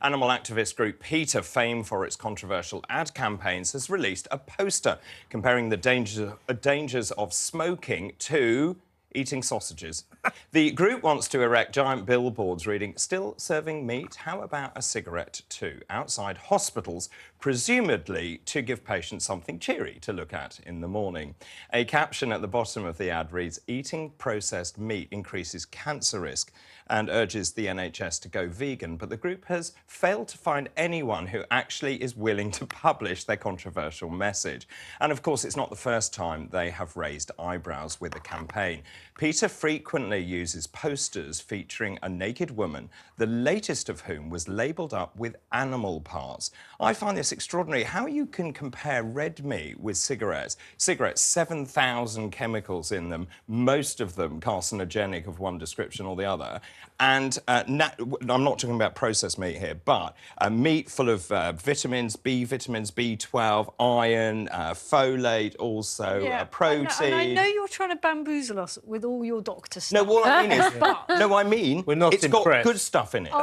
Animal activist group PETA, famed for its controversial ad campaigns, has released a poster comparing the dangers of smoking to eating sausages. The group wants to erect giant billboards reading, "Still serving meat? How about a cigarette too?" outside hospitals, presumably to give patients something cheery to look at in the morning. A caption at the bottom of the ad reads, "Eating processed meat increases cancer risk," and urges the NHS to go vegan, but the group has failed to find anyone who actually is willing to publish their controversial message. And of course, it's not the first time they have raised eyebrows with the campaign. PETA frequently uses posters featuring a naked woman, the latest of whom was labelled up with animal parts. I find this extraordinary, how you can compare red meat with cigarettes. Cigarettes, 7,000 chemicals in them, most of them carcinogenic of one description or the other. And I'm not talking about processed meat here, but meat full of vitamins, B vitamins, B12, iron, folate, also protein. And I know you're trying to bamboozle us with all your doctor stuff. No, what I mean is, We're not it's impressed. got good stuff in it.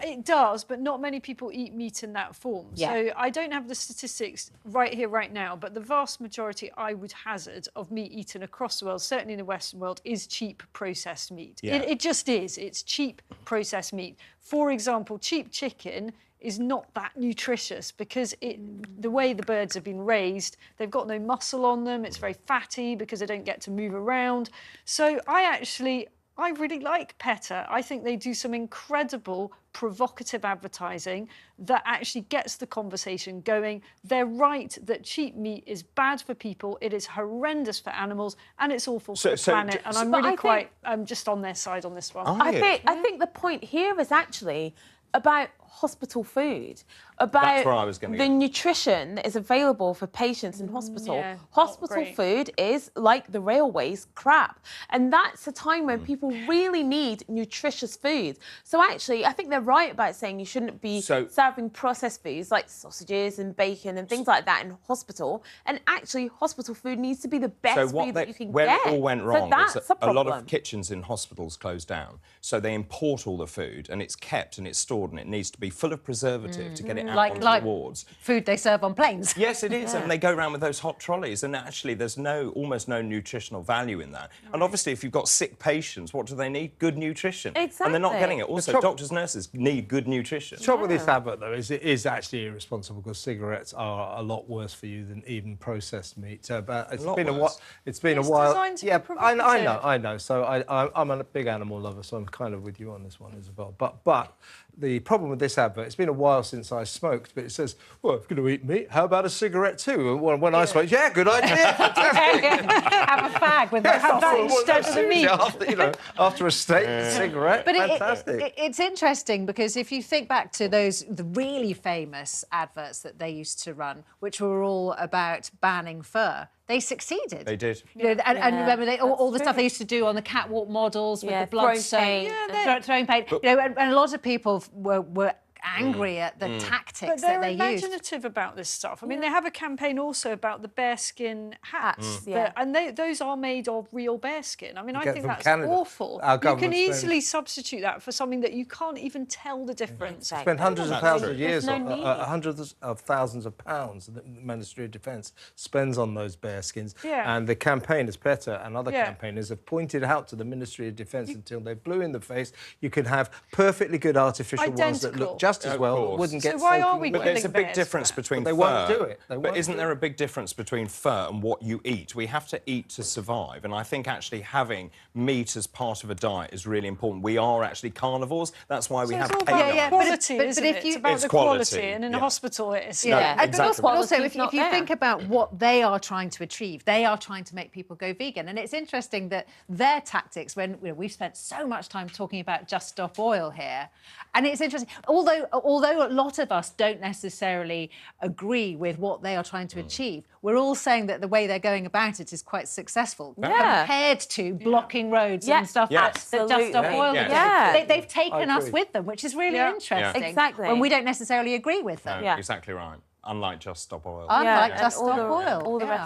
It does, but not many people eat meat in that form. Yeah. So I don't have the statistics right here, right now, but the vast majority, I would hazard, of meat eaten across the world, certainly in the Western world, is cheap processed meat. Yeah. It just is. It's cheap processed meat. For example, cheap chicken is not that nutritious because the way the birds have been raised, they've got no muscle on them, it's very fatty because they don't get to move around. So I really like PETA. I think they do some incredible provocative advertising that actually gets the conversation going. They're right that cheap meat is bad for people, it is horrendous for animals, and it's awful for the planet. And I'm just on their side on this one. I think the point here is actually about hospital food, about That's where I was gonna the go. nutrition that is available for patients in hospital. Yeah, Hospital food is, like the railways, crap. And that's a time when people really need nutritious food. So actually, I think they're right about saying you shouldn't be serving processed foods like sausages and bacon and things like that in hospital. And actually, hospital food needs to be the best food that you can where get. it all went wrong so was that's a lot of kitchens in hospitals closed down. So they import all the food and it's kept and it's stored and it needs to be full of preservative to get it out onto the wards. Food they serve on planes. Yes, it is, and they go around with those hot trolleys, and actually there's almost no nutritional value in that. Right. And obviously, if you've got sick patients, what do they need? Good nutrition. Exactly. And they're not getting it. Also, doctors, nurses need good nutrition. The trouble with this advert, though, is it is actually irresponsible because cigarettes are a lot worse for you than even processed meat. But it's been a while. It's been a while. Yeah, I know. So I'm a big animal lover, so I'm kind of with you on this one as well. But the problem with this advert, it's been a while since I smoked, but it says, well, if you're going to eat meat, how about a cigarette too? And when I smoked, yeah, good idea. Have a fag with have that instead of the meat. After a steak, a cigarette, but fantastic. It's interesting because if you think back to the really famous adverts that they used to run, which were all about banning fur, they succeeded. They did. You know, and remember all the stuff they used to do on the catwalk models with the blood stain, throwing paint. And a lot of people were angry at the tactics that they used. But they're imaginative about this stuff. I mean, they have a campaign also about the bearskin hats. And those are made of real bearskin. I mean, I think that's awful. You can easily substitute that for something that you can't even tell the difference. Spend hundreds of thousands of years, hundreds of thousands of pounds the Ministry of Defence spends on those bearskins. And the campaigners, PETA and other campaigners, have pointed out to the Ministry of Defence until they blew in the face, you can have perfectly good artificial ones that look just as well, wouldn't get so why are we But there's a big difference between fur. They won't do it. But isn't there a big difference between fur and what you eat? We have to eat to survive, and I think actually having meat as part of a diet is really important. We are actually carnivores. That's why we have quality, but it's about the quality, and in a hospital it is. But also, if you think about what they are trying to achieve, they are trying to make people go vegan, and it's interesting that their tactics, when we've spent so much time talking about Just Stop Oil here, and it's interesting, although a lot of us don't necessarily agree with what they are trying to achieve, we're all saying that the way they're going about it is quite successful compared to blocking roads and stuff that Just Stop Oil. They've taken us with them, which is really interesting. Exactly. When we don't necessarily agree with them. No, exactly right. Unlike Just Stop Oil. Unlike Just Stop Oil. All the rest